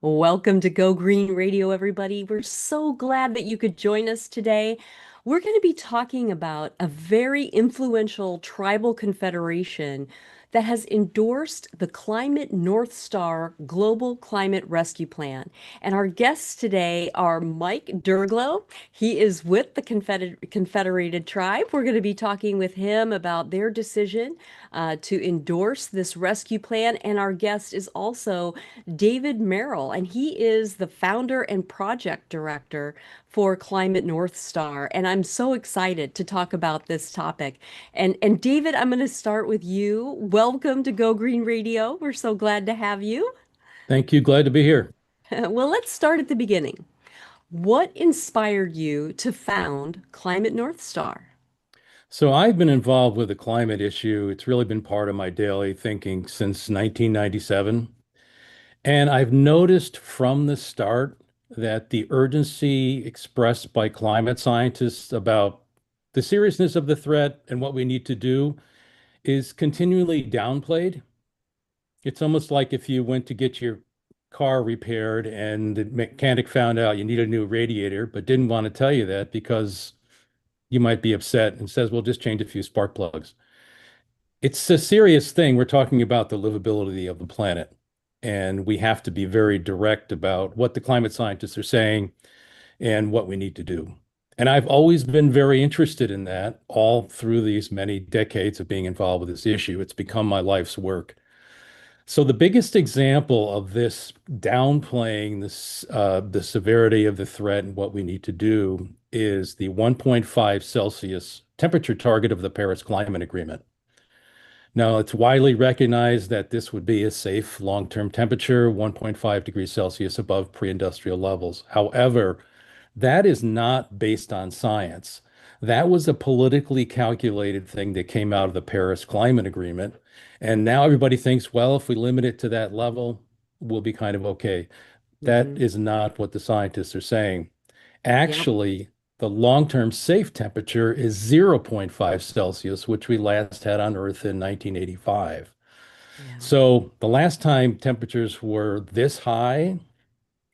Welcome to Go Green Radio, everybody. We're so glad that you could join us today. We're going to be talking about a very influential tribal confederation that has endorsed the Climate North Star Global Climate Rescue Plan. And our guests today are Mike Durglo. He is with the Confederated tribe. We're going to be talking with him about their decision to endorse this rescue plan. And our guest is also David Merrill, and he is the founder and project director for Climate North Star. And I'm so excited to talk about this topic. And David, I'm going to start with you. Welcome to Go Green Radio. We're so glad to have you. Thank you. Glad to be here. Well, let's start at the beginning. What inspired you to found Climate North Star? So I've been involved with the climate issue. It's really been part of my daily thinking since 1997. And I've noticed from the start that the urgency expressed by climate scientists about the seriousness of the threat and what we need to do is continually downplayed. It's almost like if you went to get your car repaired and the mechanic found out you need a new radiator, but didn't want to tell you that because you might be upset and says, well, just change a few spark plugs. It's a serious thing. We're talking about the livability of the planet. And we have to be very direct about what the climate scientists are saying and what we need to do. And I've always been very interested in that all through these many decades of being involved with this issue. It's become my life's work. So the biggest example of this downplaying the severity of the threat and what we need to do is the 1.5 Celsius temperature target of the Paris Climate Agreement. Now, it's widely recognized that this would be a safe long-term temperature, 1.5 degrees Celsius above pre-industrial levels. However, that is not based on science. That was a politically calculated thing that came out of the Paris Climate Agreement. And now everybody thinks, well, if we limit it to that level, we'll be kind of okay. That Hmm. is not what the scientists are saying. Yep. Actually, the long-term safe temperature is zero point 0.5 Celsius, which we last had on Earth in 1985. Yeah. So the last time temperatures were this high,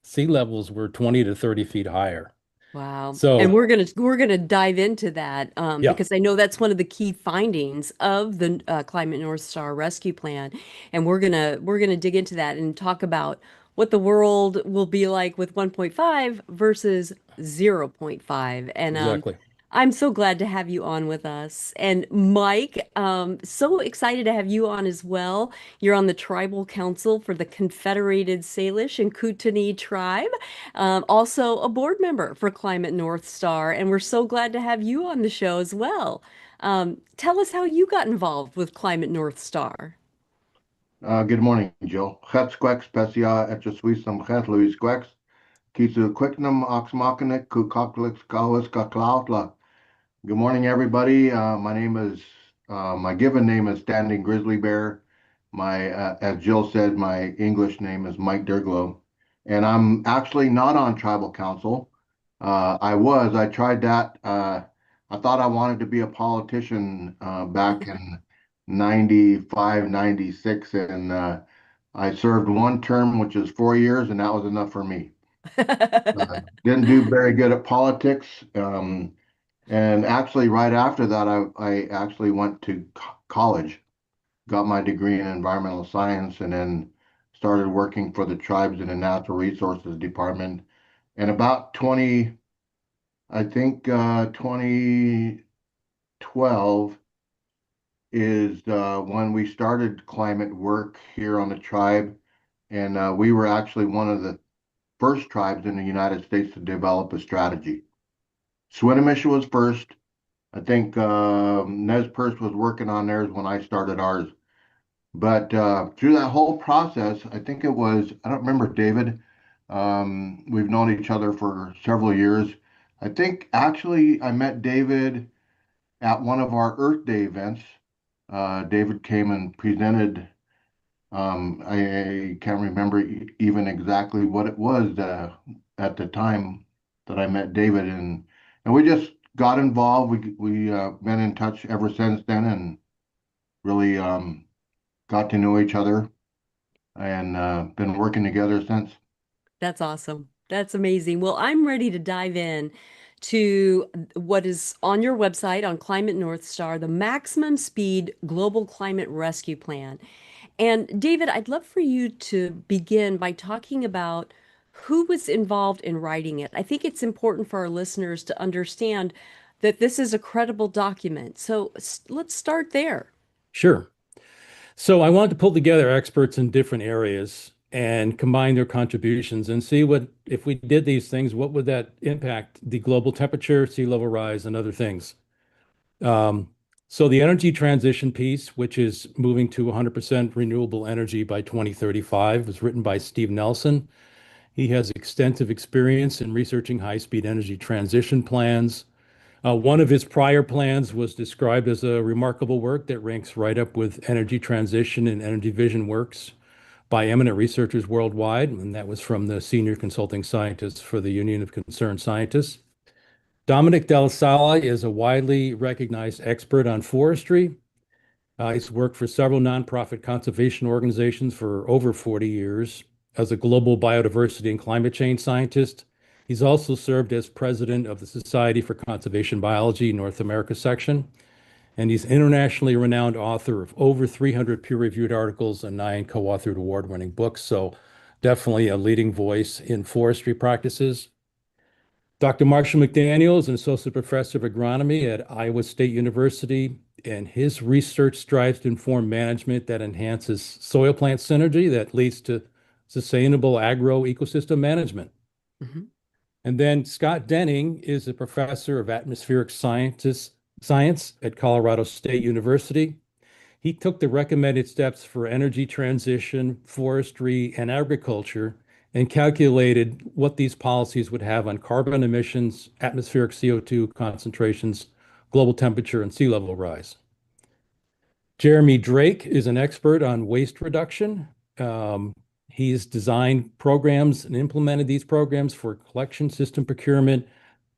sea levels were 20 to 30 feet higher. Wow. And So, we're gonna dive into that yeah. because I know that's one of the key findings of the Climate North Star Rescue Plan, and we're gonna dig into that and talk about what the world will be like with 1.5 versus zero point 0.5. And Exactly. I'm so glad to have you on with us. And Mike, so excited to have you on as well. You're on the Tribal Council for the Confederated Salish and Kootenai tribe, also a board member for Climate North Star, and we're so glad to have you on the show as well. Tell us how you got involved with Climate North Star. Good morning, Jill. Het squex specia et Suissum het Louis squex. Kisu quicknum ox machina ku cocklex gauis kaklautla. Good morning, everybody. My given name is Standing Grizzly Bear. As Jill said, my English name is Mike Durglo, and I'm actually not on tribal council. I tried that. I thought I wanted to be a politician back in 95, 96, and I served one term, which is 4 years, and that was enough for me. Didn't do very good at politics. And actually, right after that, I actually went to college, got my degree in environmental science, and then started working for the tribes in the natural resources department. And about 20, I think 2012 is when we started climate work here on the tribe. And we were actually one of the first tribes in the United States to develop a strategy. Swinomish was first. I think Nez Perce was working on theirs when I started ours. But through that whole process, I think it was, I don't remember David. We've known each other for several years. I think actually I met David at one of our Earth Day events. David came and presented. I can't remember even exactly what it was at the time that I met David, and we just got involved. We been in touch ever since then, and really got to know each other, and been working together since. That's awesome. That's amazing. Well, I'm ready to dive in to what is on your website on Climate North Star, the Maximum Speed Global Climate Rescue Plan. And David, I'd love for you to begin by talking about who was involved in writing it. I think it's important for our listeners to understand that this is a credible document. So let's start there. Sure. So I wanted to pull together experts in different areas and combine their contributions and see what, if we did these things, what would that impact the global temperature, sea level rise, and other things. Um, so the energy transition piece, which is moving to 100% renewable energy by 2035, was written by Steve Nelson. He has extensive experience in researching high-speed energy transition plans. One of his prior plans was described as a remarkable work that ranks right up with energy transition and energy vision works by eminent researchers worldwide, and that was from the senior consulting scientist for the Union of Concerned Scientists. Dominic Della Sala is a widely recognized expert on forestry. He's worked for several nonprofit conservation organizations for over 40 years as a global biodiversity and climate change scientist. He's also served as president of the Society for Conservation Biology North America section, and he's internationally renowned author of over 300 peer-reviewed articles and 9 co-authored award-winning books. So definitely a leading voice in forestry practices. Dr. Marshall McDaniel is an associate professor of agronomy at Iowa State University, and his research strives to inform management that enhances soil plant synergy that leads to sustainable agro-ecosystem management. Mhm. And then Scott Denning is a professor of atmospheric science at Colorado State University. He took the recommended steps for energy transition, forestry, and agriculture and calculated what these policies would have on carbon emissions, atmospheric CO2 concentrations, global temperature, and sea level rise. Jeremy Drake is an expert on waste reduction. Um, he's designed programs and implemented these programs for collection system procurement,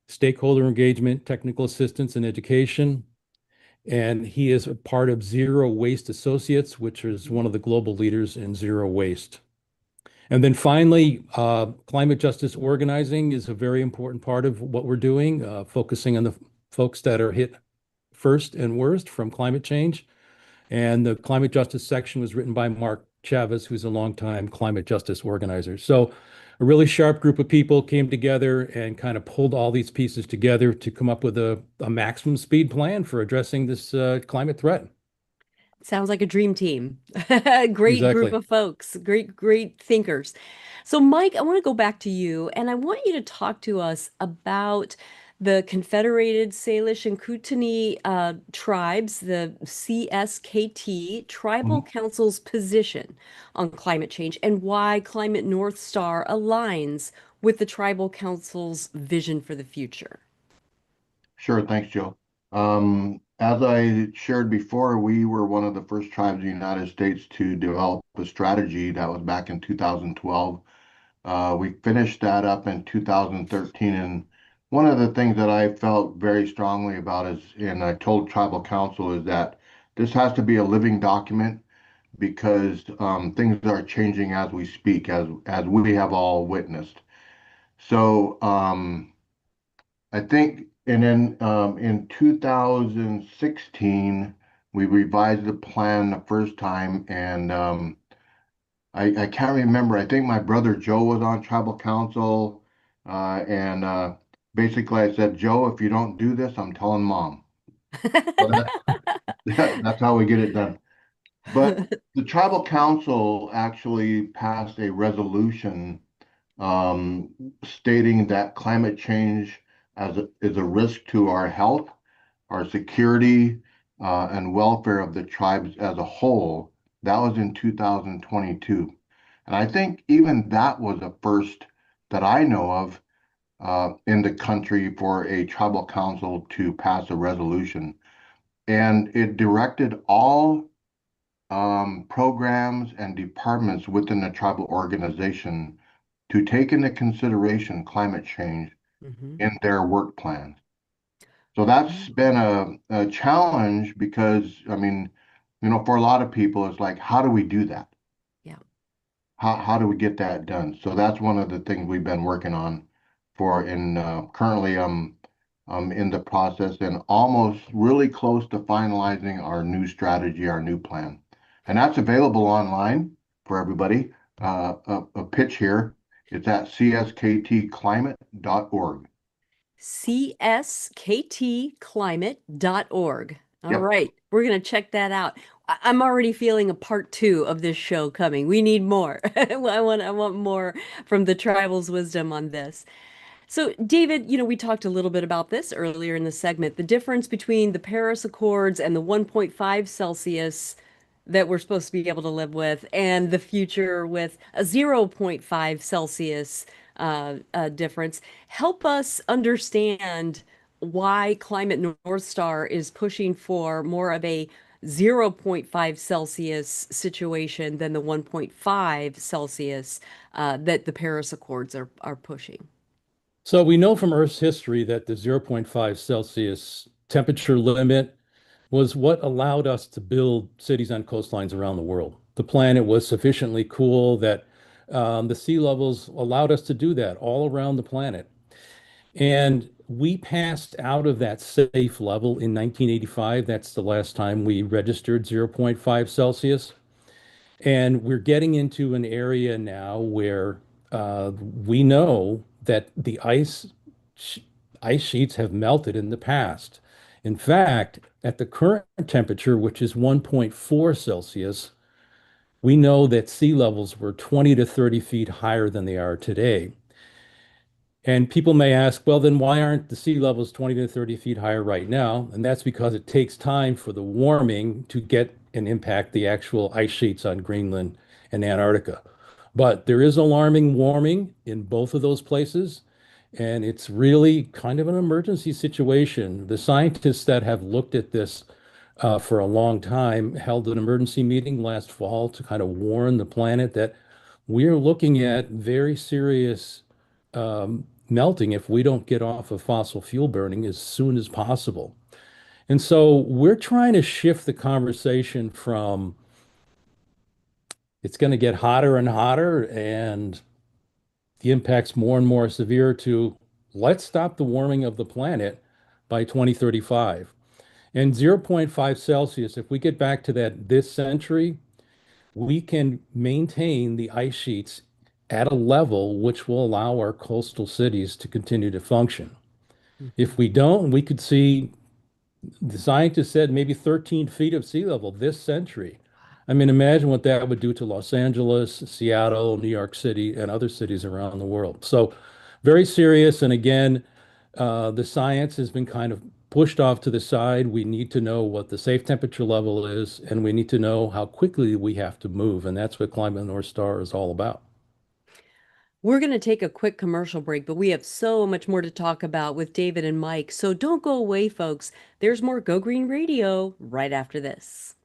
stakeholder engagement, technical assistance, and education. And he is a part of Zero Waste Associates, which is one of the global leaders in zero waste. And then finally, climate justice organizing is a very important part of what we're doing, focusing on the folks that are hit first and worst from climate change. And the climate justice section was written by Mark Chavez, who's a longtime climate justice organizer. So a really sharp group of people came together and kind of pulled all these pieces together to come up with a maximum speed plan for addressing this climate threat. Sounds like a dream team. Great group Exactly. of folks, great thinkers. So, Mike, I want to go back to you and I want you to talk to us about the Confederated, Salish, and Kootenai tribes, the CSKT, Tribal Mhm. Council's position on climate change and why Climate North Star aligns with the Tribal Council's vision for the future. Sure, thanks, Joe. As I shared before, we were one of the first tribes in the United States to develop a strategy that was back in 2012. We finished that up in 2013. And one of the things that I felt very strongly about is, and I told Tribal Council, is that this has to be a living document because things are changing as we speak, as we have all witnessed. So I think, and then in 2016, we revised the plan the first time, and I can't remember. I think my brother Joe was on tribal council, and basically I said, Joe, if you don't do this, I'm telling mom. So that's how we get it done. But the tribal council actually passed a resolution stating that climate change is a risk to our health, our security, and welfare of the tribes as a whole. That was in 2022. And I think even that was a first that I know of in the country for a tribal council to pass a resolution. And it directed all programs and departments within the tribal organization to take into consideration climate change Mhm. in their work plans. So that's been a challenge because, I mean, for a lot of people, it's like, how do we do that? Yeah. how do we get that done? So that's one of the things we've been working on for in currently I'm in the process and almost really close to finalizing our new strategy, our new plan. And that's available online for everybody. A pitch here. It's at csktclimate.org. CSKTclimate.org. All Yep. right, we're going to check that out. I'm already feeling a part two of this show coming. We need more. I want more from the tribal's wisdom on this. So, David, we talked a little bit about this earlier in the segment, the difference between the Paris Accords and the 1.5 Celsius that we're supposed to be able to live with, and the future with a zero point 0.5 Celsius difference. Help us understand why Climate North Star is pushing for more of a zero point 0.5 Celsius situation than the 1.5 Celsius that the Paris Accords are pushing. So we know from Earth's history that the zero point 0.5 Celsius temperature limit was what allowed us to build cities on coastlines around the world. The planet was sufficiently cool that the sea levels allowed us to do that all around the planet. And we passed out of that safe level in 1985. That's the last time we registered zero point 0.5 Celsius. And we're getting into an area now where we know that the ice sheets have melted in the past. In fact, at the current temperature, which is 1.4 Celsius, we know that sea levels were 20 to 30 feet higher than they are today. And people may ask, well, then why aren't the sea levels 20 to 30 feet higher right now? And that's because it takes time for the warming to get and impact the actual ice sheets on Greenland and Antarctica. But there is alarming warming in both of those places. And it's really kind of an emergency situation. The scientists that have looked at this for a long time held an emergency meeting last fall to kind of warn the planet that we're looking at very serious melting if we don't get off of fossil fuel burning as soon as possible. And so we're trying to shift the conversation from it's going to get hotter and hotter and the impact's more and more severe to let's stop the warming of the planet by 2035. And zero point 0.5 Celsius, if we get back to that this century, we can maintain the ice sheets at a level which will allow our coastal cities to continue to function. If we don't, we could see the scientists said maybe 13 feet of sea level this century. I mean, imagine what that would do to Los Angeles, Seattle, New York City, and other cities around the world. So, very serious. And again, the science has been kind of pushed off to the side. We need to know what the safe temperature level is, and we need to know how quickly we have to move. And that's what Climate North Star is all about. We're going to take a quick commercial break, but we have so much more to talk about with David and Mike. So don't go away, folks. There's more Go Green Radio right after this.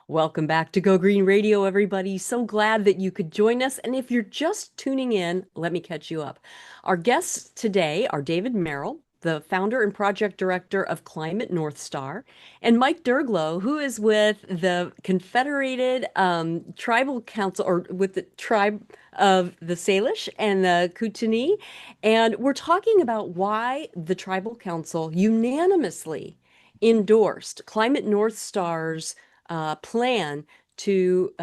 Welcome back to Go Green Radio, everybody. So glad that you could join us. And if you're just tuning in, let me catch you up. Our guests today are David Merrill, the founder and project director of Climate North Star, and Mike Durglo, who is with the Confederated Tribal Council, or with the tribe of the Salish and the Kootenai. And we're talking about why the Tribal Council unanimously endorsed Climate North Star's plan to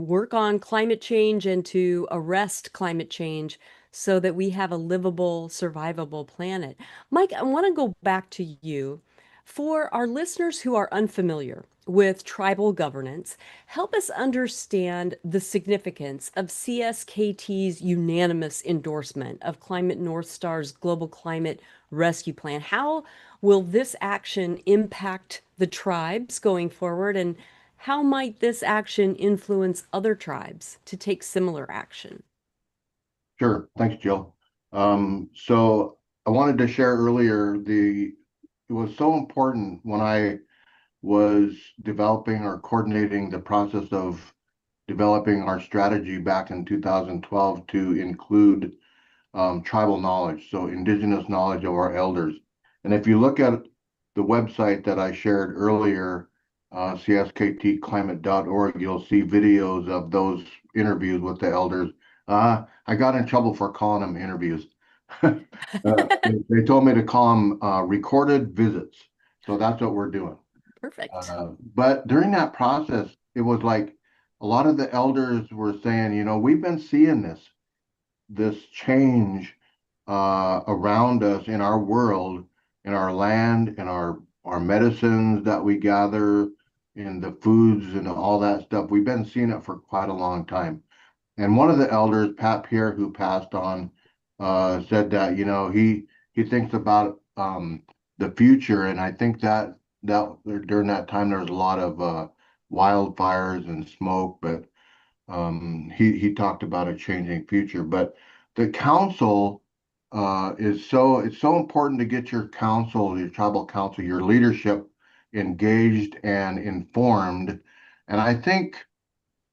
work on climate change and to arrest climate change so that we have a livable, survivable planet. Mike, I want to go back to you For our listeners who are unfamiliar with tribal governance, help us understand the significance of CSKT's unanimous endorsement of Climate North Star's Global Climate Rescue Plan. How will this action impact the tribes going forward, and how might this action influence other tribes to take similar action? Sure. Thanks, Jill. So I wanted to share earlier it was so important when I was developing or coordinating the process of developing our strategy back in 2012 to include tribal knowledge, so indigenous knowledge of our elders. And if you look at the website that I shared earlier, csktclimate.org, you'll see videos of those interviews with the elders. I got in trouble for calling them interviews. They told me to call them recorded visits. So that's what we're doing. Perfect. But during that process, it was like a lot of the elders were saying, we've been seeing this change around us in our world, in our land, in our medicines that we gather, in the foods and all that stuff. We've been seeing it for quite a long time. And one of the elders, Pat Pierre, who passed on, said that he thinks about the future, and I think that during that time there was a lot of wildfires and smoke, but he talked about a changing future. But the council it's so important to get your council, your tribal council, your leadership engaged and informed. And I think,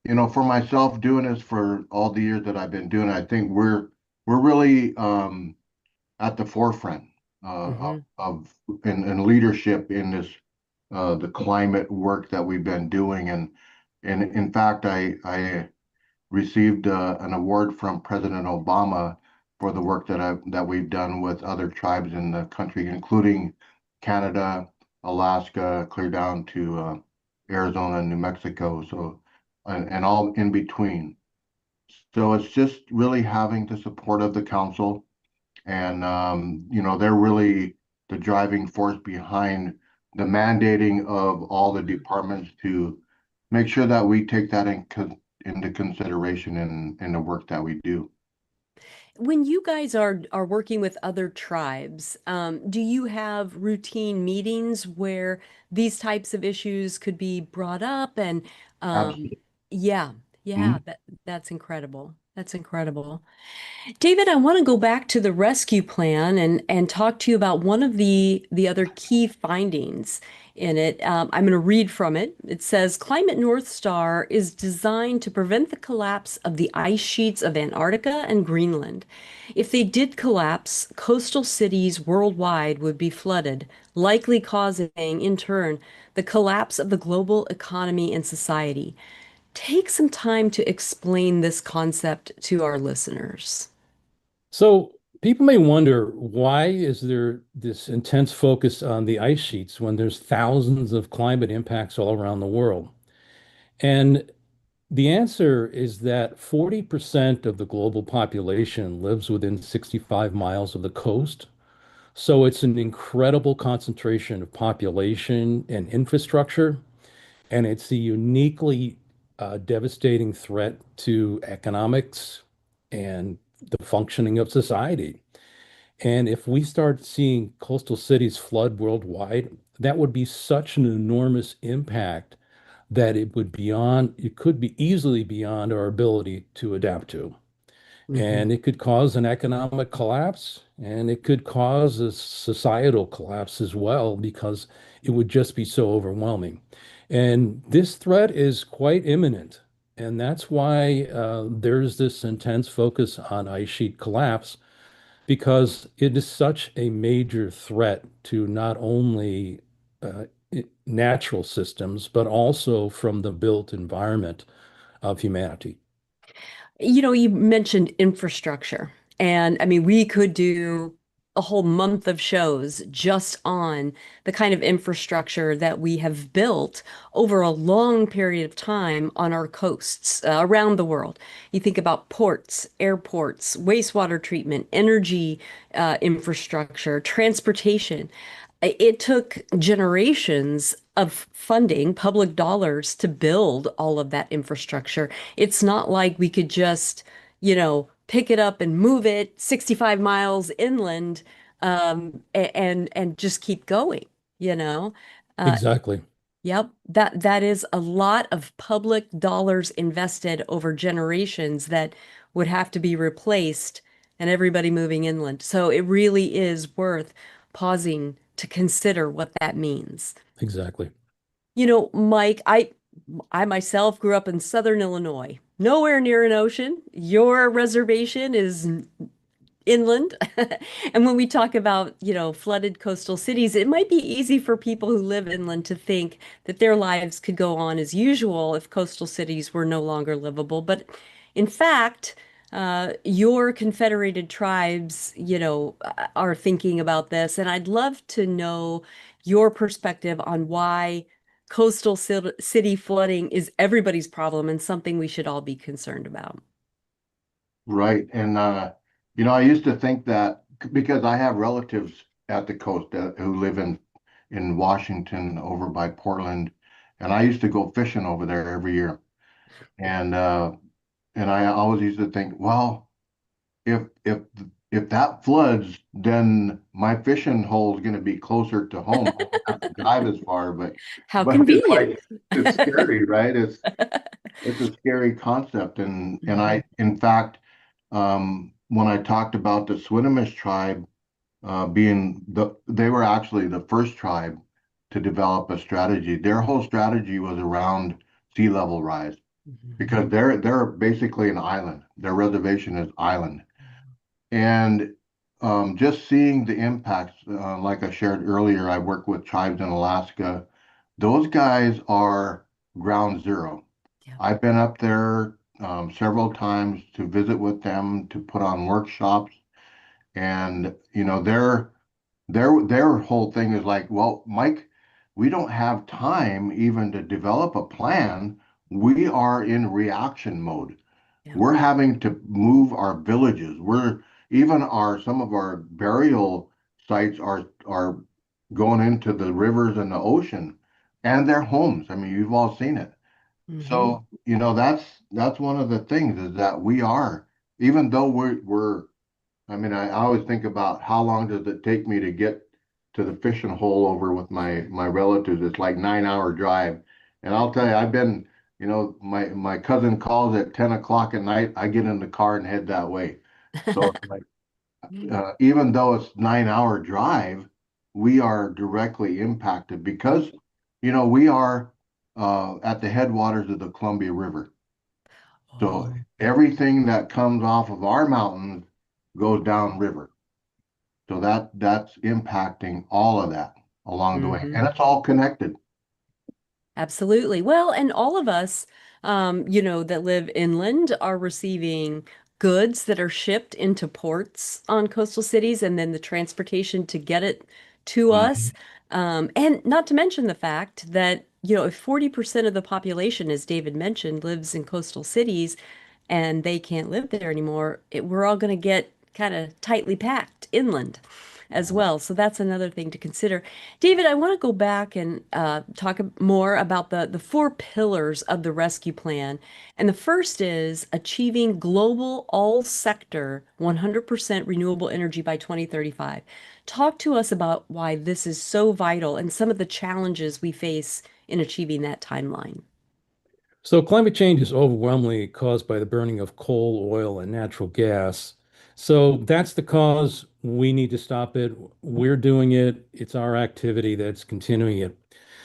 for myself doing this for all the years that I've been doing, I think we're really at the forefront Hmm. in leadership in this the climate work that we've been doing. And in fact, I received an award from President Obama for the work that we've done with other tribes in the country, including Canada, Alaska, clear down to Arizona and New Mexico, so and all in between. So it's just really having the support of the council, and they're really the driving force behind the mandating of all the departments to make sure that we take that into consideration in the work that we do. When you guys are working with other tribes, do you have routine meetings where these types of issues could be brought up? And um, Absolutely. yeah, yeah, Mhm. that's incredible. That's incredible. David, I want to go back to the rescue plan and talk to you about one of the other key findings in it. I'm going to read from it. It says Climate North Star is designed to prevent the collapse of the ice sheets of Antarctica and Greenland. If they did collapse, coastal cities worldwide would be flooded, likely causing, in turn, the collapse of the global economy and society. Take some time to explain this concept to our listeners. So people may wonder, why is there this intense focus on the ice sheets when there's thousands of climate impacts all around the world? And the answer is that 40% of the global population lives within 65 miles of the coast. So it's an incredible concentration of population and infrastructure, and it's a uniquely devastating threat to economics and the functioning of society. And if we start seeing coastal cities flood worldwide, that would be such an enormous impact that it could be easily beyond our ability to adapt to. Mhm. And it could cause an economic collapse, and it could cause a societal collapse as well, because it would just be so overwhelming. And this threat is quite imminent. And that's why there's this intense focus on ice sheet collapse, because it is such a major threat to not only natural systems, but also from the built environment of humanity. You mentioned infrastructure, and I mean, we could do a whole month of shows just on the kind of infrastructure that we have built over a long period of time on our coasts around the world. You think about ports, airports, wastewater treatment, energy infrastructure, transportation. It took generations of funding, public dollars, to build all of that infrastructure. It's not like we could just, pick it up and move it 65 miles inland, and just keep going, you know? Uh, Exactly. Yep, that is a lot of public dollars invested over generations that would have to be replaced and everybody moving inland. So it really is worth pausing to consider what that means. Exactly. Mike, I myself grew up in Southern Illinois, nowhere near an ocean. Your reservation is inland. And when we talk about, flooded coastal cities, it might be easy for people who live inland to think that their lives could go on as usual if coastal cities were no longer livable. But in fact, your Confederated tribes, are thinking about this. And I'd love to know your perspective on why coastal city flooding is everybody's problem and something we should all be concerned about. Right. And, I used to think that because I have relatives at the coast who live in Washington over by Portland, and I used to go fishing over there every year. And, and I always used to think, well, if if if that floods, then my fishing hole is going to be closer to home. I won't have to drive as far, but How it's convenient. like it's scary, right? It's a scary concept, and Mhm. in fact, when I talked about the Swinomish tribe they were actually the first tribe to develop a strategy. Their whole strategy was around sea level rise Mhm. because they're basically an island. Their reservation is island. And just seeing the impacts, like I shared earlier, I work with tribes in Alaska. Those guys are ground zero. Yeah. I've been up there several times to visit with them, to put on workshops, and their whole thing is like, well, Mike, we don't have time even to develop a plan. We are in reaction mode. Yeah. We're having to move our villages. We're even our some of our burial sites are going into the rivers and the ocean and their homes. I mean, you've all seen it. Hmm. So, that's one of the things is that we are, even though we're I mean, I always think about how long does it take me to get to the fishing hole over with my relatives. It's like 9 hour drive. And I'll tell you, I've been, my cousin calls at 10 o'clock at night. I get in the car and head that way. So it's like, even though it's 9 hour drive, we are directly impacted because, we are at the headwaters of the Columbia River. So Oh. everything that comes off of our mountains goes downriver. So that's impacting all of that along the way. Hmm. And it's all connected. Absolutely. Well, and all of us, that live inland are receiving goods that are shipped into ports on coastal cities and then the transportation to get it to us. Mhm. And not to mention the fact that, if 40% of the population, as David mentioned, lives in coastal cities and they can't live there anymore, we're all going to get kind of tightly packed inland as well. So that's another thing to consider. David, I want to go back and talk more about the four pillars of the rescue plan. And the first is achieving global all sector 100% renewable energy by 2035. Talk to us about why this is so vital and some of the challenges we face in achieving that timeline. So climate change is overwhelmingly caused by the burning of coal, oil, and natural gas. So that's the cause. We need to stop it. We're doing it. It's our activity that's continuing it.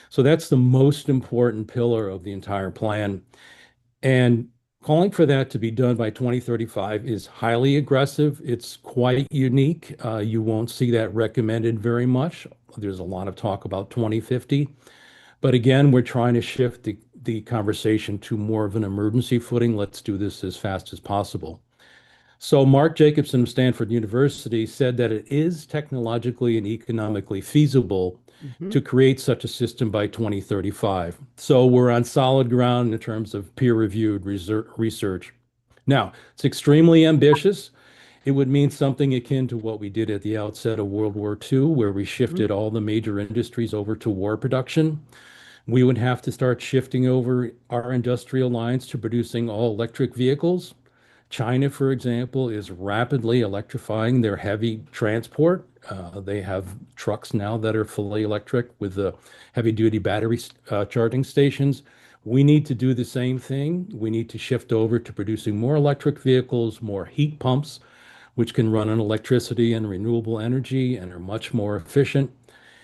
So that's the most important pillar of the entire plan. And calling for that to be done by 2035 is highly aggressive. It's quite unique. You won't see that recommended very much. There's a lot of talk about 2050. But again, we're trying to shift the conversation to more of an emergency footing. Let's do this as fast as possible. So Mark Jacobson of Stanford University said that it is technologically and economically feasible Hmm. to create such a system by 2035. So we're on solid ground in terms of peer-reviewed research. Now, it's extremely ambitious, It would mean something akin to what we did at the outset of World War II, where we shifted all the major industries over to war production. We would have to start shifting over our industrial lines to producing all electric vehicles. China, for example, is rapidly electrifying their heavy transport. They have trucks now that are fully electric with the heavy-duty battery charging stations. We need to do the same thing. We need to shift over to producing more electric vehicles, more heat pumps, which can run on electricity and renewable energy and are much more efficient.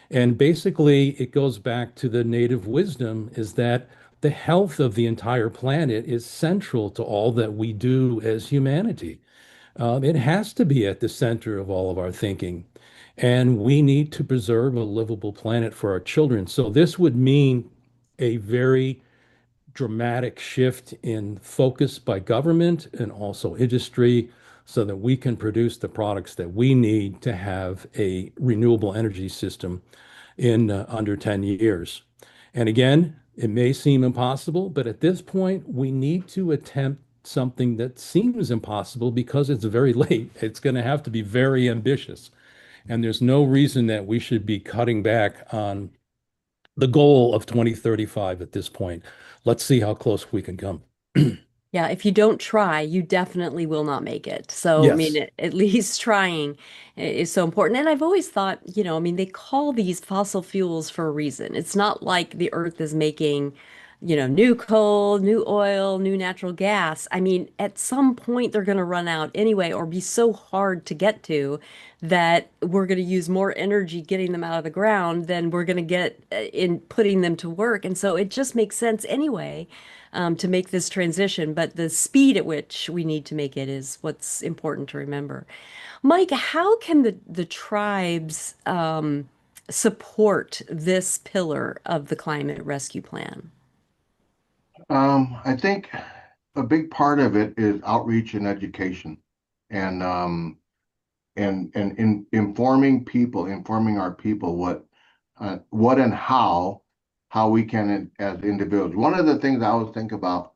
And basically, it goes back to the native wisdom is that the health of the entire planet is central to all that we do as humanity. It has to be at the center of all of our thinking. And we need to preserve a livable planet for our children. So this would mean a very dramatic shift in focus by government and also industry so that we can produce the products that we need to have a renewable energy system in under 10 years. And again, it may seem impossible, but at this point, we need to attempt something that seems impossible because it's very late. It's going to have to be very ambitious. And there's no reason that we should be cutting back on the goal of 2035 at this point. Let's see how close we can come. Yeah, if you don't try, you definitely will not make it. So, I mean, Yes. at least trying is so important. And I've always thought, I mean, they call these fossil fuels for a reason. It's not like the Earth is making, new coal, new oil, new natural gas. I mean, at some point they're going to run out anyway, or be so hard to get to that we're going to use more energy getting them out of the ground than we're going to get in putting them to work. And so it just makes sense anyway to make this transition, but the speed at which we need to make it is what's important to remember. Mike, how can the tribes support this pillar of the climate rescue plan? I think a big part of it is outreach and education, and in informing people, informing our people what and how we can as individuals. One of the things I always think about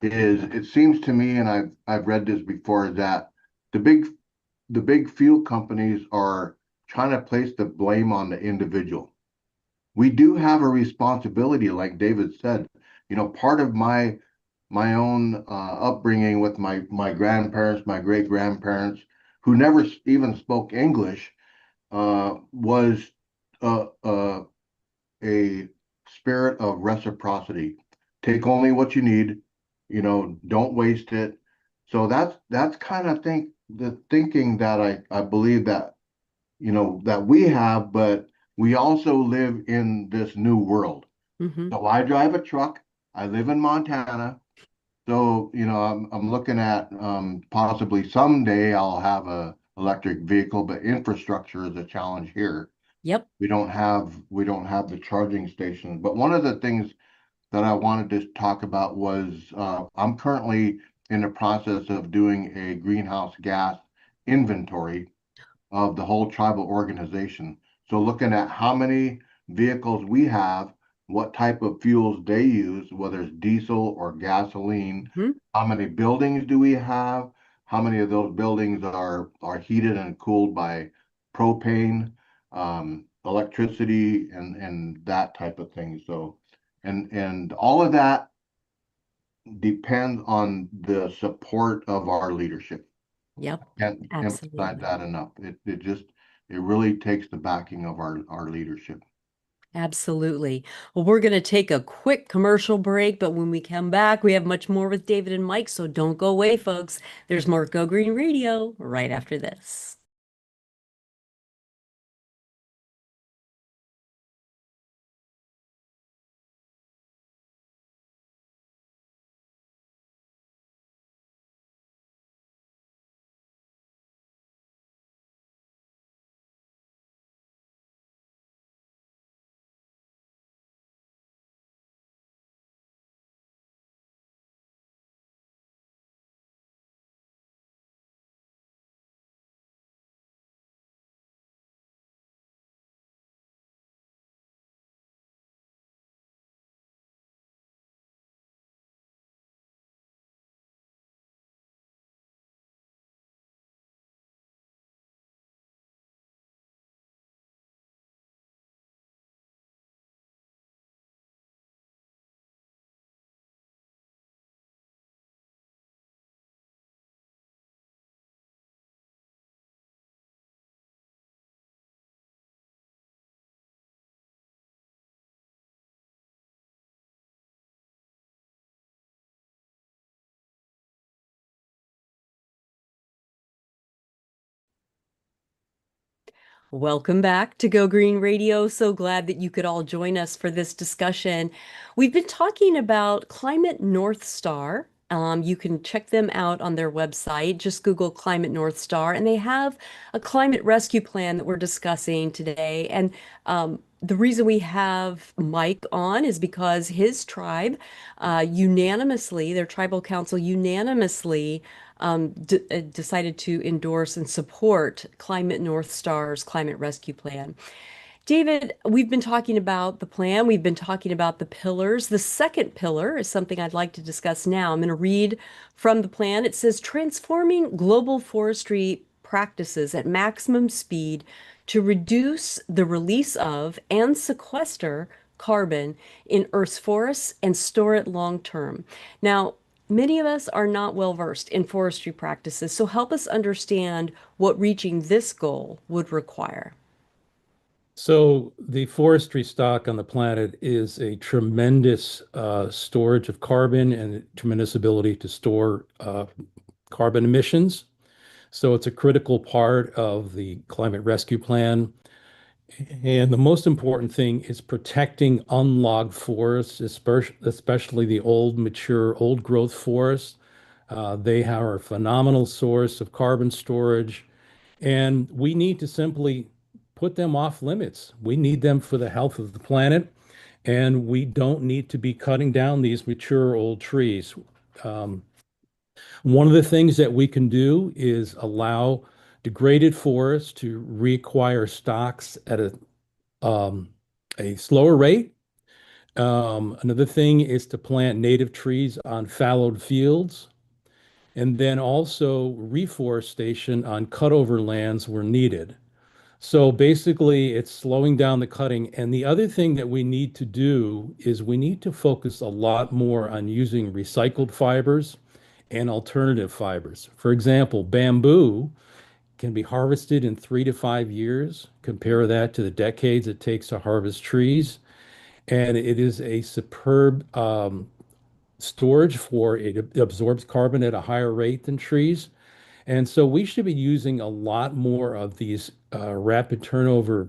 is it seems to me, and I've read this before, is that the big the big fuel companies are trying to place the blame on the individual. We do have a responsibility, like David said. Part of my own upbringing with my grandparents, my great grandparents, who never even spoke English, was uh, uh, a spirit of reciprocity. Take only what you need, don't waste it. So that's kind of think the thinking that I believe that that we have, but we also live in this new world. Hmm. So I drive a truck. I live in Montana. So, I'm looking at possibly someday I'll have a electric vehicle, but infrastructure is a challenge here. Yep. We don't have the charging stations. But one of the things that I wanted to talk about was I'm currently in the process of doing a greenhouse gas inventory of the whole tribal organization. So looking at how many vehicles we have, what type of fuels they use, whether it's diesel or gasoline, Hmm. how many buildings do we have, how many of those buildings are heated and cooled by propane, electricity, and that type of thing. So, and all of that depends on the support of our leadership. Yep. Can't emphasize Absolutely. that enough. It really takes the backing of our leadership. Absolutely. Well, we're going to take a quick commercial break, but when we come back, we have much more with David and Mike. So don't go away, folks. There's more Go Green Radio right after this. Welcome back to Go Green Radio. So glad that you could all join us for this discussion. We've been talking about Climate North Star. You can check them out on their website. Just Google Climate North Star, and they have a climate rescue plan that we're discussing today. And the reason we have Mike on is because his tribe unanimously, their tribal council unanimously decided to endorse and support Climate North Star's climate rescue plan. David, we've been talking about the plan. We've been talking about the pillars. The second pillar is something I'd like to discuss now. I'm going to read from the plan. It says transforming global forestry practices at maximum speed to reduce the release of and sequester carbon in Earth's forests and store it long term. Now, many of us are not well versed in forestry practices, so help us understand what reaching this goal would require. So the forestry stock on the planet is a tremendous storage of carbon and a tremendous ability to store carbon emissions. So it's a critical part of the climate rescue plan. And the most important thing is protecting unlogged forests, especially the old, mature, old growth forests. They are a phenomenal source of carbon storage, and we need to simply put them off limits. We need them for the health of the planet, and we don't need to be cutting down these mature old trees. Um, One of the things that we can do is allow degraded forests to reacquire stocks at um, a slower rate. Another thing is to plant native trees on fallowed fields, and then also reforestation on cutover lands where needed. So basically, it's slowing down the cutting. And the other thing that we need to do is we need to focus a lot more on using recycled fibers and alternative fibers. For example, bamboo can be harvested in 3 to 5 years. Compare that to the decades it takes to harvest trees. And it is a superb storage for it absorbs carbon at a higher rate than trees. And so we should be using a lot more of these rapid turnover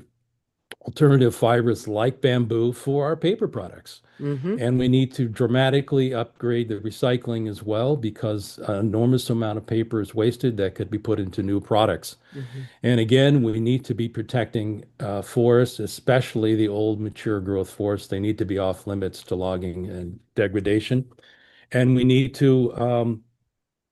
alternative fibers like bamboo for our paper products. Mm-hmm. And we need to dramatically upgrade the recycling as well because an enormous amount of paper is wasted that could be put into new products. Mm-hmm. And again, we need to be protecting forests, especially the old mature growth forests. They need to be off limits to logging and degradation. And we need to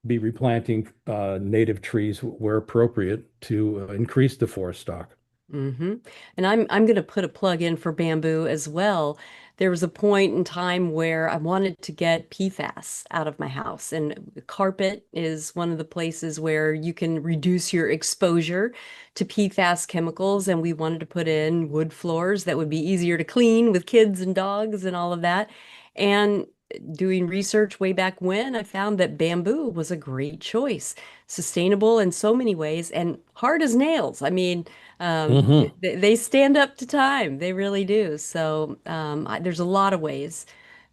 be replanting native trees where appropriate to increase the forest stock. Mm-hmm. And I'm going to put a plug in for bamboo as well. There was a point in time where I wanted to get PFAS out of my house, and carpet is one of the places where you can reduce your exposure to PFAS chemicals. And we wanted to put in wood floors that would be easier to clean with kids and dogs and all of that. And doing research way back when, I found that bamboo was a great choice, sustainable in so many ways and hard as nails. I mean, Hmm. they stand up to time. They really do. So there's a lot of ways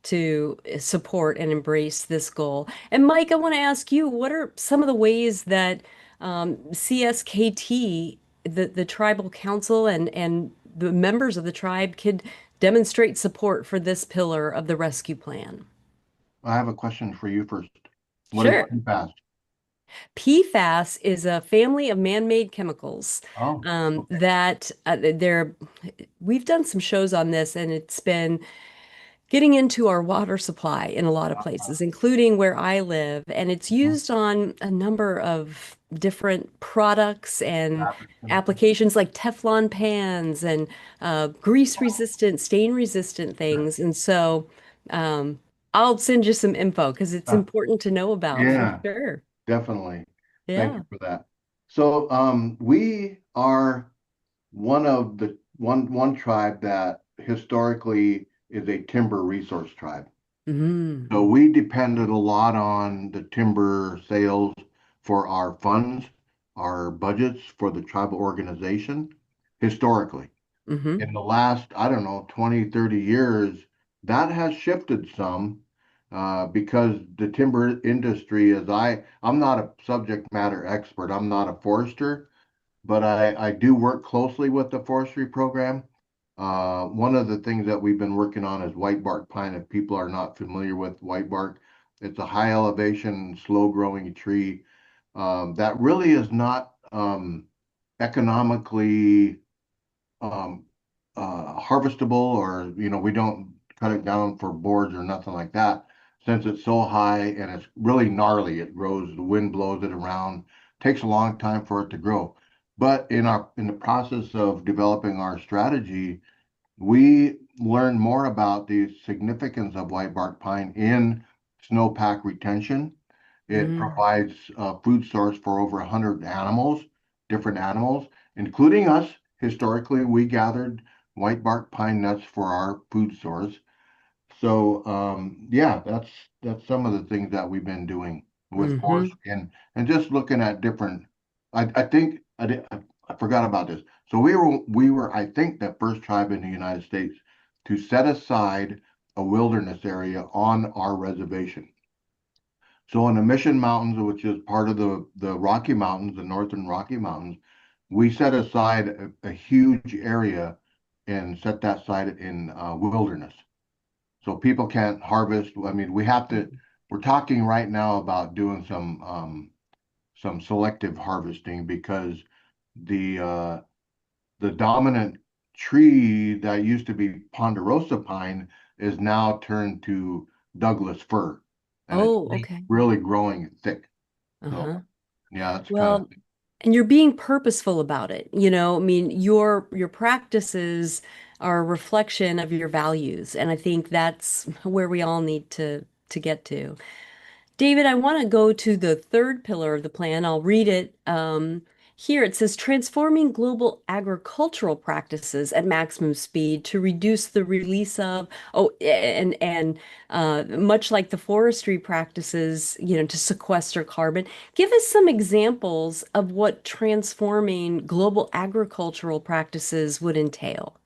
to support and embrace this goal. And Mike, I want to ask you, what are some of the ways that CSKT, the tribal council and the members of the tribe could demonstrate support for this pillar of the rescue plan? I have a question for you first. What is Sure. PFAS? PFAS is a family of man-made chemicals Oh, okay. that we've done some shows on this, and it's been getting into our water supply in a lot of places, including where I live. And it's Mhm. used on a number of different products and Fabric chemicals. applications like Teflon pans and grease resistant, stain resistant Sure. things. And so um, I'll send you some info because it's Uh, important to know about for yeah, sure. definitely. Thank you Yeah. for that. So, we are one tribe that historically is a timber resource tribe. Mm-hmm. So we depended a lot on the timber sales for our funds, our budgets for the tribal organization historically. Mm-hmm. In the last, I don't know, 20, 30 years, that has shifted some because the timber industry I'm not a subject matter expert, I'm not a forester, but I do work closely with the forestry program. One of the things that we've been working on is white bark pine. If people are not familiar with white bark, it's a high elevation, slow growing tree that really is not economically um, harvestable, or we don't cut it down for boards or nothing like that. Since it's so high and it's really gnarly, it grows, the wind blows it around, takes a long time for it to grow. But in the process of developing our strategy, we learned more about the significance of white bark pine in snowpack retention. It Mm. provides a food source for over 100 animals, different animals, including us. Historically, we gathered white bark pine nuts for our food source. So yeah, that's some of the things that we've been doing with Hmm. forestry and just looking at different. I think I forgot about this. So we were I think the first tribe in the United States to set aside a wilderness area on our reservation. So in the Mission Mountains, which is part of the Rocky Mountains, the Northern Rocky Mountains, we set aside a huge area and set that side in wilderness. So people can't harvest. I mean, we're talking right now about doing some selective harvesting because the uh, the dominant tree that used to be ponderosa pine is now turned to Douglas fir, and it's Oh, okay. really growing thick. So Uh-huh. yeah, that's kind of Well, and you're being purposeful about it. I mean, your practices are a reflection of your values, and I think that's where we all need to get to. David, I want to go to the third pillar of the plan. I'll read it. Here it says transforming global agricultural practices at maximum speed to reduce the release of, much like the forestry practices, to sequester carbon. Give us some examples of what transforming global agricultural practices would entail.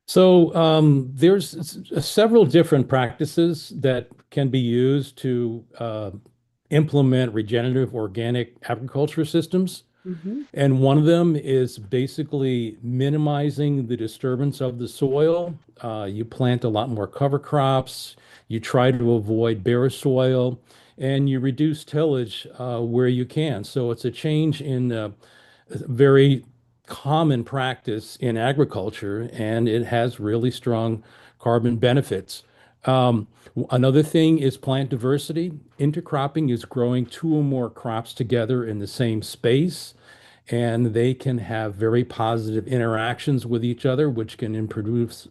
So there's several different practices that can be used to implement regenerative organic agriculture systems. Hmm. And one of them is basically minimizing the disturbance of the soil. You plant a lot more cover crops, you try to avoid bare soil, and you reduce tillage where you can. So it's a change in very common practice in agriculture, and it has really strong carbon benefits. Another thing is plant diversity. Intercropping is growing two or more crops together in the same space, and they can have very positive interactions with each other, which can increase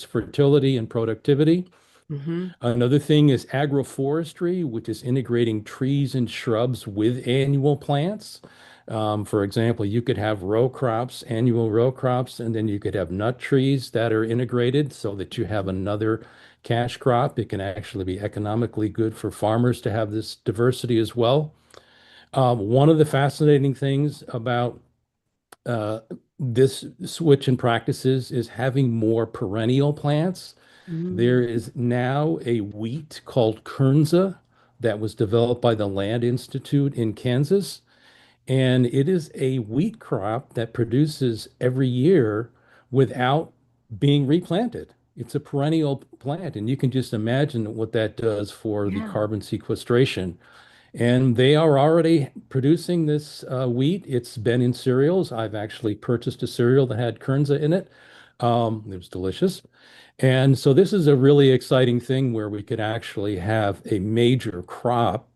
fertility and productivity. Hmm. Another thing is agroforestry, which is integrating trees and shrubs with annual plants. For example, you could have row crops, annual row crops, and then you could have nut trees that are integrated so that you have another cash crop. It can actually be economically good for farmers to have this diversity as well. One of the fascinating things about uh, this switch in practices is having more perennial plants. There Mm. is now a wheat called Kernza that was developed by the Land Institute in Kansas, and it is a wheat crop that produces every year without being replanted. It's a perennial plant, and you can just imagine what that does for the Yeah. carbon sequestration. And they are already producing this wheat. It's been in cereals. I've actually purchased a cereal that had Kernza in it. It was delicious. And so this is a really exciting thing where we could actually have a major crop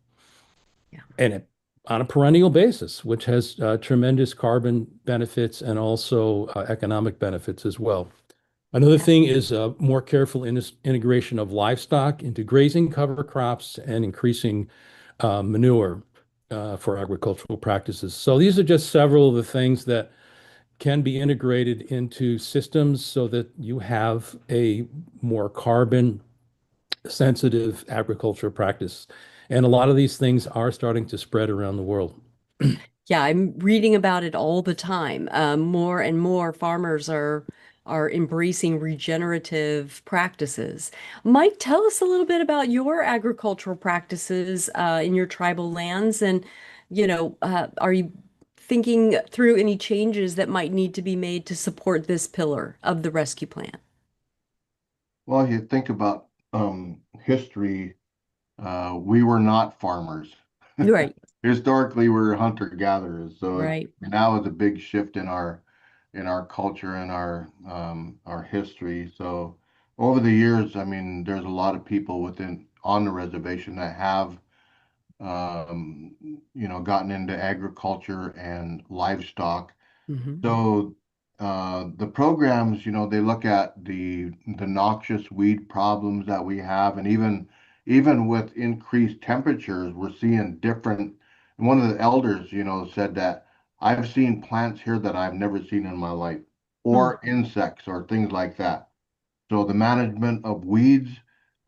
Yeah. and it on a perennial basis, which has tremendous carbon benefits and also economic benefits as well. Another Yeah. thing is more careful integration of livestock into grazing cover crops and increasing manure for agricultural practices. So these are just several of the things that can be integrated into systems so that you have a more carbon sensitive agriculture practice. And a lot of these things are starting to spread around the world. Yeah, I'm reading about it all the time. More and more farmers are embracing regenerative practices. Mike, tell us a little bit about your agricultural practices in your tribal lands, and are you thinking through any changes that might need to be made to support this pillar of the rescue plan? Well, you think about history, we were not farmers. Right, Historically, we were hunter-gatherers. So right. now is a big shift in our culture and our history. So over the years, I mean, there's a lot of people within on the reservation that have um, gotten into agriculture and livestock. Hmm. So the programs, they look at the noxious weed problems that we have, and even with increased temperatures, we're seeing different. One of the elders, said that I've seen plants here that I've never seen in my life, or insects, or things like that. So the management of weeds,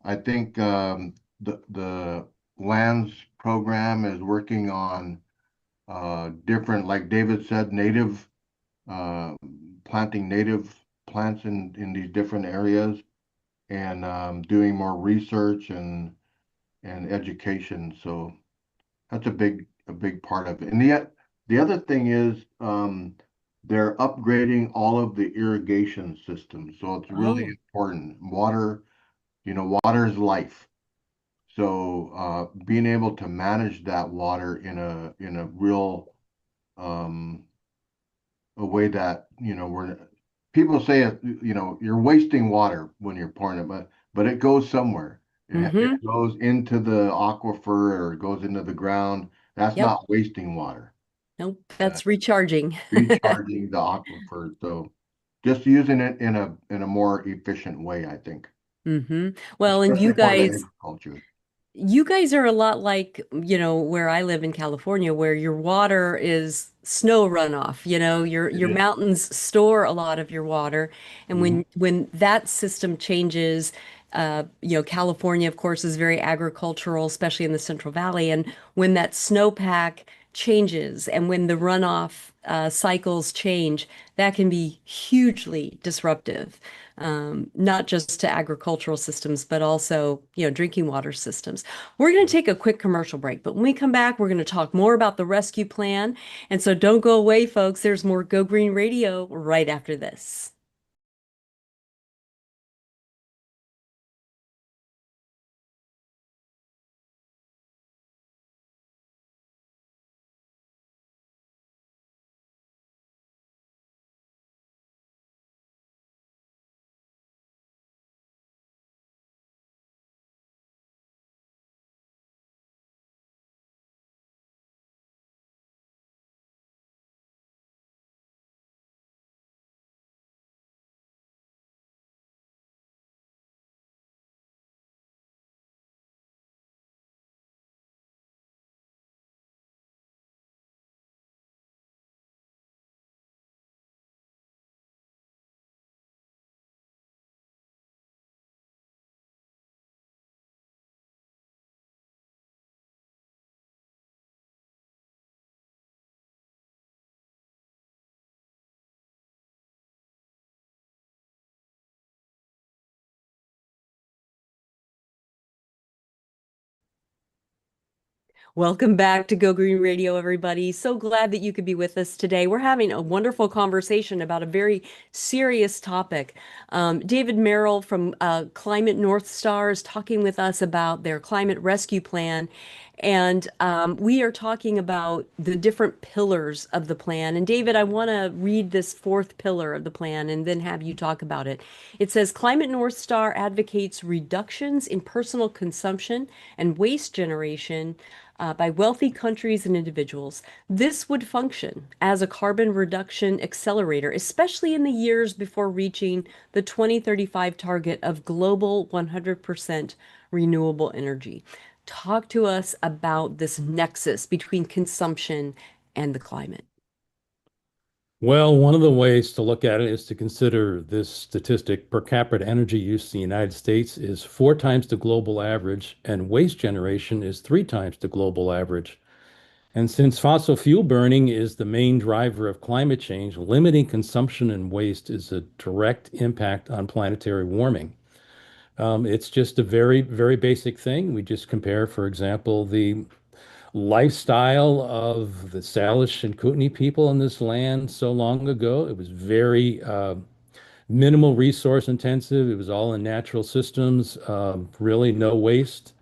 I think the lands program is working on different, like David said, native uh, planting native plants in these different areas and doing more research and education. So that's a big part of it. And the other thing is they're upgrading all of the irrigation systems. So it's really Oh, important. Water is life. So being able to manage that water in a real a way that we're people say you're wasting water when you're pouring it, but it goes somewhere. It mm-hmm. goes into the aquifer or it goes into the ground. That's Yep. not wasting water. Nope, That's that's recharging. recharging the aquifer. So just using it in a more efficient way, I think, Hmm. Well, and especially for the agriculture. you guys are a lot like, where I live in California, where your water is snow runoff. It Your is. mountains store a lot of your water, and Mhm. when that system changes, California, of course, is very agricultural, especially in the Central Valley, and when that snowpack changes and when the runoff cycles change, that can be hugely disruptive, not just to agricultural systems, but also, drinking water systems. We're going to take a quick commercial break, but when we come back, we're going to talk more about the rescue plan. And so don't go away, folks. There's more Go Green Radio right after this. Welcome back to Go Green Radio, everybody. So glad that you could be with us today. We're having a wonderful conversation about a very serious topic. David Merrill from Climate North Star is talking with us about their climate rescue plan. And we are talking about the different pillars of the plan. And David, I want to read this fourth pillar of the plan and then have you talk about it. It says Climate North Star advocates reductions in personal consumption and waste generation by wealthy countries and individuals. This would function as a carbon reduction accelerator, especially in the years before reaching the 2035 target of global 100% renewable energy. Talk to us about this nexus between consumption and the climate. Well, one of the ways to look at it is to consider this statistic. Per capita energy use in the United States is 4 times the global average, and waste generation is 3 times the global average. And since fossil fuel burning is the main driver of climate change, limiting consumption and waste is a direct impact on planetary warming. It's just a very, very basic thing. We just compare, for example, the lifestyle of the Salish and Kootenai people in this land so long ago. It was very minimal resource intensive. It was all in natural systems, really no waste.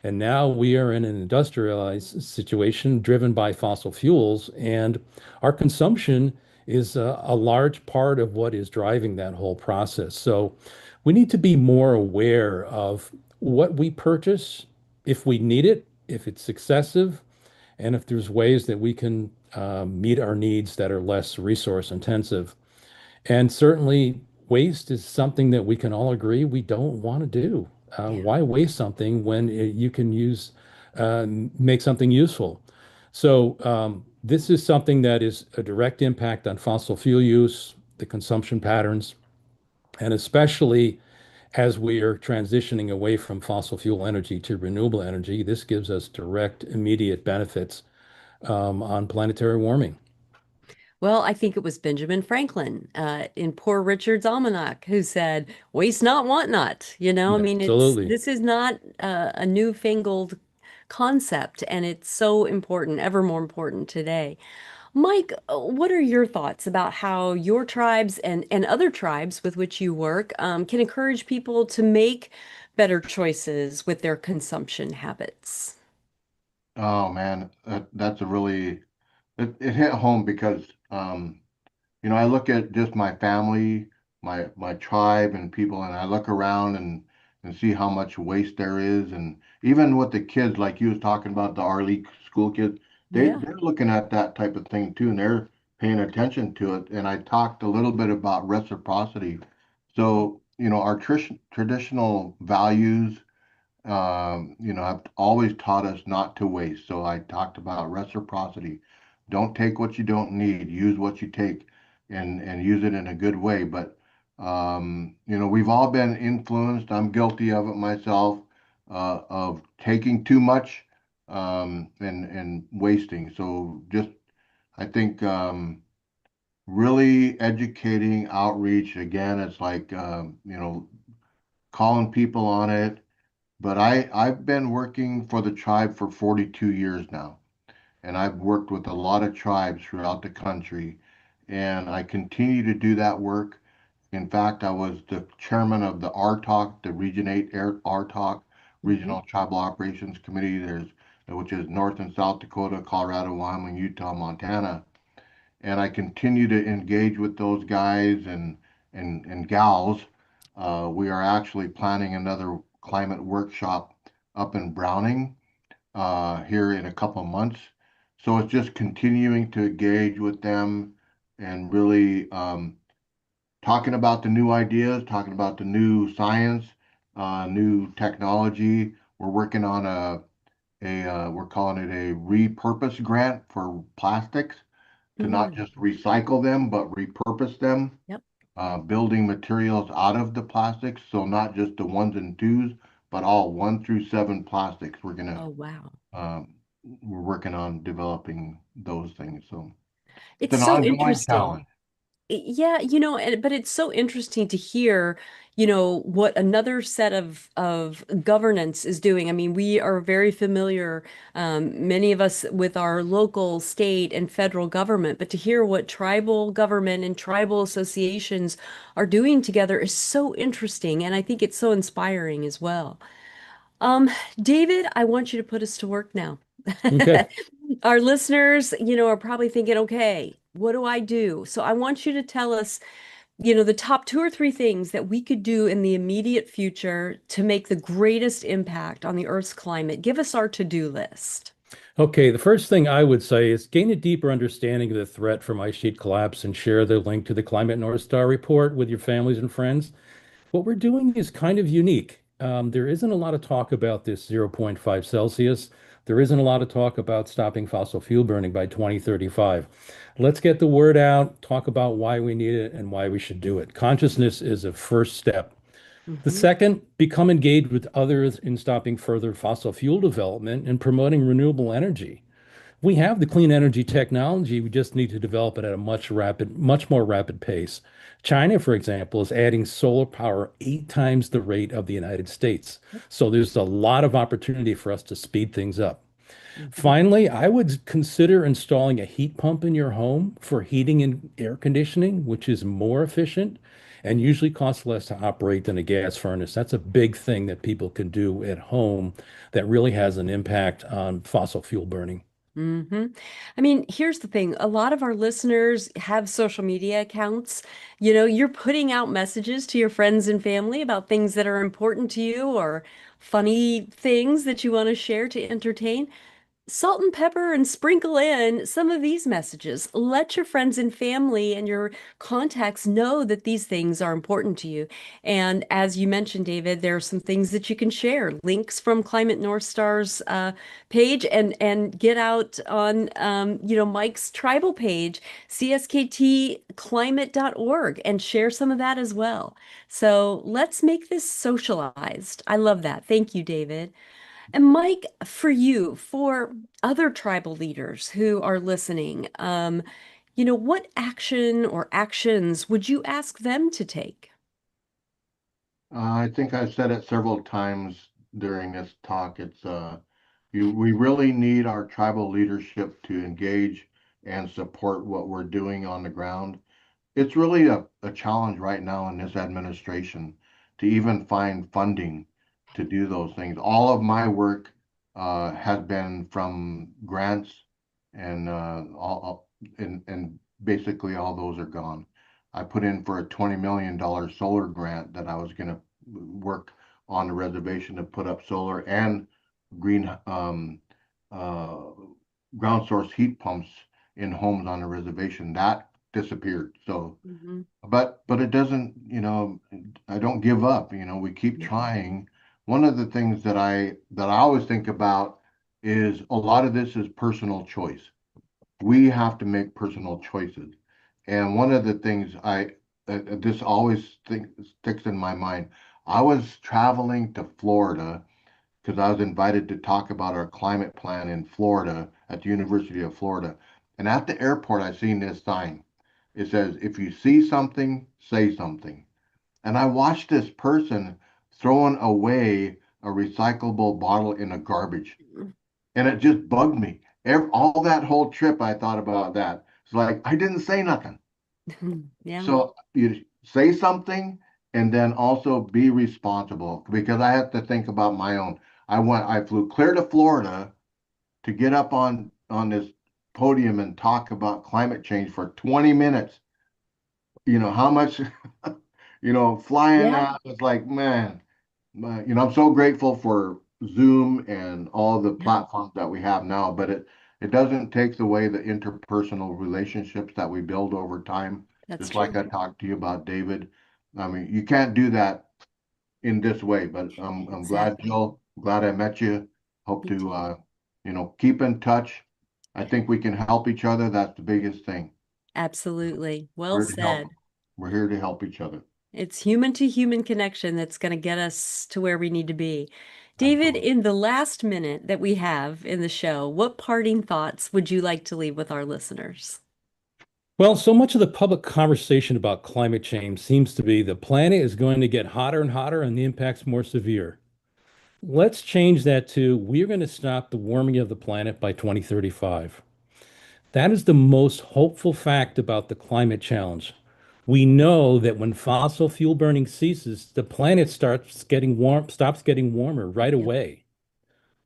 And now we are in an industrialized situation driven by fossil fuels, and our consumption is a large part of what is driving that whole process. So we need to be more aware of what we purchase, if we need it, if it's excessive, and if there's ways that we can meet our needs that are less resource intensive. And certainly, waste is something that we can all agree we don't want to do. Yeah. Why waste something when you can make something useful? So, this is something that is a direct impact on fossil fuel use, the consumption patterns, and especially as we are transitioning away from fossil fuel energy to renewable energy, this gives us direct, immediate benefits on planetary warming. Well, I think it was Benjamin Franklin in Poor Richard's Almanac who said, "Waste not, want not." I mean, Absolutely. this is not a newfangled concept, and it's so important, ever more important today. Mike, what are your thoughts about how your tribes and other tribes with which you work can encourage people to make better choices with their consumption habits? Oh man, that's a really it hit home because I look at just my family, my tribe and people, and I look around and see how much waste there is, and even with the kids, like you was talking about the R League school kids, Yeah. they're looking at that type of thing too, and they're paying attention to it. And I talked a little bit about reciprocity. So, our traditional values have always taught us not to waste. So I talked about reciprocity. Don't take what you don't need. Use what you take, and use it in a good way. But we've all been influenced. I'm guilty of it myself, of taking too much and wasting. So just I think really educating outreach again. It's like calling people on it, but I've been working for the tribe for 42 years now, and I've worked with a lot of tribes throughout the country, and I continue to do that work. In fact, I was the chairman of the RTOC, the Region 8 RTOC, Hmm. Regional Tribal Operations Committee, which is North and South Dakota, Colorado, Wyoming, Utah, Montana. And I continue to engage with those guys and gals. We are actually planning another climate workshop up in Browning here in a couple of months. So it's just continuing to engage with them and really talking about the new ideas, talking about the new science, new technology. We're working on we're calling it a repurpose grant for plastics to not Mm. just recycle them, but repurpose them, Yep. building materials out of the plastics. So not just the ones and twos, but all 1 through 7 plastics. Oh, wow. Um, we're working on developing those things. So it's It's an so ongoing challenge. interesting. Yeah, but it's so interesting to hear, what another set of governance is doing. I mean, we are very familiar, many of us, with our local, state, and federal government, but to hear what tribal government and tribal associations are doing together is so interesting, and I think it's so inspiring as well. Um, David, I want you to put us to work now. Okay. Our listeners, are probably thinking, okay, what do I do? So I want you to tell us, the top two or three things that we could do in the immediate future to make the greatest impact on the Earth's climate. Give us our to-do list. Okay, the first thing I would say is gain a deeper understanding of the threat from ice sheet collapse and share the link to the Climate North Star report with your families and friends. What we're doing is kind of unique. There isn't a lot of talk about this zero point 0.5 Celsius. There isn't a lot of talk about stopping fossil fuel burning by 2035. Let's get the word out, talk about why we need it and why we should do it. Consciousness is a first step. The Hmm. second, become engaged with others in stopping further fossil fuel development and promoting renewable energy. We have the clean energy technology. We just need to develop it at a much more rapid pace. China, for example, is adding solar power 8 times the rate of the United States. So there's a lot of opportunity for us to speed things up. Mhm. Finally, I would consider installing a heat pump in your home for heating and air conditioning, which is more efficient and usually costs less to operate than a gas furnace. That's a big thing that people can do at home that really has an impact on fossil fuel burning. hmm I mean, here's the thing. A lot of our listeners have social media accounts. You know, you're putting out messages to your friends and family about things that are important to you or funny things that you want to share to entertain. Salt and pepper and sprinkle in some of these messages. Let your friends and family and your contacts know that these things are important to you. And as you mentioned, David, there are some things that you can share. Links from Climate North Star's page and get out on Mike's tribal page, CSKTclimate.org, and share some of that as well. So let's make this socialized. I love that. Thank you, David. And Mike, for you, for other tribal leaders who are listening, what action or actions would you ask them to take? I think I've said it several times during this talk. We really need our tribal leadership to engage and support what we're doing on the ground. It's really a challenge right now in this administration to even find funding to do those things. All of my work has been from grants and and basically all those are gone. I put in for a $20 million solar grant that I was going to work on the reservation to put up solar and green uh, ground source heat pumps in homes on the reservation. That disappeared. So, Mhm. but it doesn't, I don't give up, we keep trying. One of the things that I always think about is a lot of this is personal choice. We have to make personal choices. And one of the things this always sticks in my mind. I was traveling to Florida because I was invited to talk about our climate plan in Florida at the University of Florida. And at the airport, I seen this sign. It says, if you see something, say something. And I watched this person throwing away a recyclable bottle in a garbage. And it just bugged me. All that whole trip, I thought about that. It's like, I didn't say nothing. Yeah, So you say something and then also be responsible because I have to think about my own. I flew clear to Florida to get up on this podium and talk about climate change for 20 minutes. How much, flying yeah, out was like, man, I'm so grateful for Zoom and all the yeah, platforms that we have now, but it doesn't take away the interpersonal relationships that we build over time. that's Just like true. I talked to you about David. I mean, you can't do that in this way, but I'm glad, Exactly. Jill, glad I met you. Hope Me to too. keep in touch. I think we can help each other. That's the biggest thing. Absolutely. Well We're here to help. said. We're here to help each other. It's human to human connection that's going to get us to where we need to be. David, Absolutely. in the last minute that we have in the show, what parting thoughts would you like to leave with our listeners? Well, so much of the public conversation about climate change seems to be the planet is going to get hotter and hotter and the impacts more severe. Let's change that to we're going to stop the warming of the planet by 2035. That is the most hopeful fact about the climate challenge. We know that when fossil fuel burning ceases, the planet stops getting warmer right Yep, away.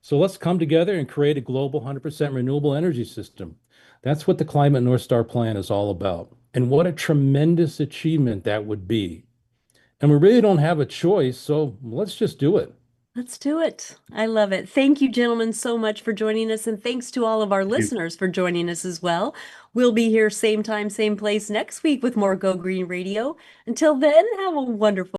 So let's come together and create a global 100% renewable energy system. That's what the Climate North Star Plan is all about. And what a tremendous achievement that would be. And we really don't have a choice, so let's just do it. let's do it. I love it. Thank you, gentlemen, so much for joining us. And thanks to all of our listeners for joining us as well. We'll be here same time, same place next week with more Go Green Radio. Until then, have a wonderful